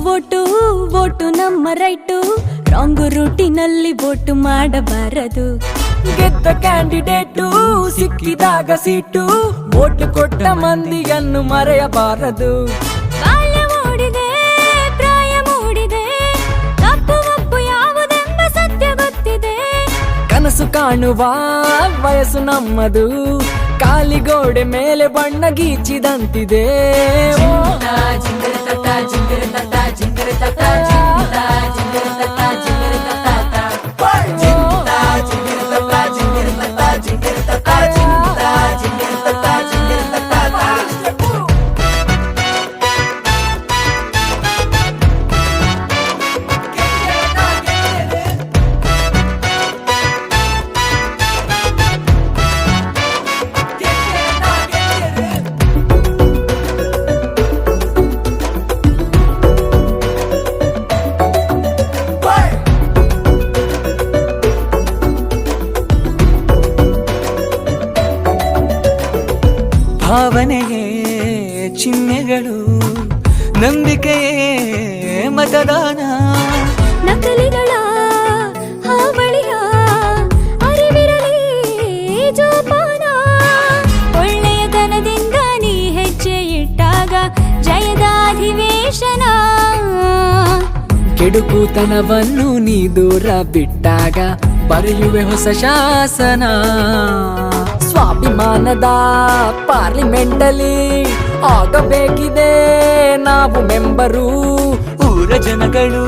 Vote vote ನಮ್ಮ right, wrong ರೂಟಿನಲ್ಲಿ vote ಮಾಡಬಾರದು. ಗೆದ್ದ ಕ್ಯಾಂಡಿಡೇಟು ಸಿಕ್ಕಿದಾಗ ಸೀಟು, ವೋಟ್ ಕೊಟ್ಟ ಮಂದಿಯನ್ನು ಮರೆಯಬಾರದು. ಬಾಲ್ಯ ಮೂಡಿದೆ, ಪ್ರಾಯ ಮೂಡಿದೆ, ತಪ್ಪು ಒಪ್ಪು ಯಾವುದೆಂಬ ಸತ್ಯ ಗೊತ್ತಿದೆ. ಕನಸು ಕಾಣುವ ವಯಸ್ಸು ನಮ್ಮದು, ಕಾಲಿಗೋಡೆ ಮೇಲೆ ಬಣ್ಣ ಗೀಚಿದಂತಿದೆ. ಭಾವನೆಯೇ ಚಿಹ್ನೆಗಳು, ನಂಬಿಕೆಯೇ ಮತದಾನ. ನಕಲಿಗಳ ಹಾವಳಿಯ ಅರಿವಿರಲಿ ಜೋಪಾನ. ಒಳ್ಳೆಯತನದಿಂದ ನೀ ಹೆಜ್ಜೆ ಇಟ್ಟಾಗ ಜಯದ ಅಧಿವೇಶನ. ಕೆಡುಕುತನವನ್ನು ನೀ ದೂರ ಬಿಟ್ಟಾಗ ಬರೆಯುವೆ ಹೊಸ ಶಾಸನ. ಸ್ವಾಭಿಮಾನದ ಪಾರ್ಲಿಮೆಂಟಲ್ಲಿ ಆಗಬೇಕಿದೆ ನಾವು ಮೆಂಬರು. ಊರ ಜನಗಳು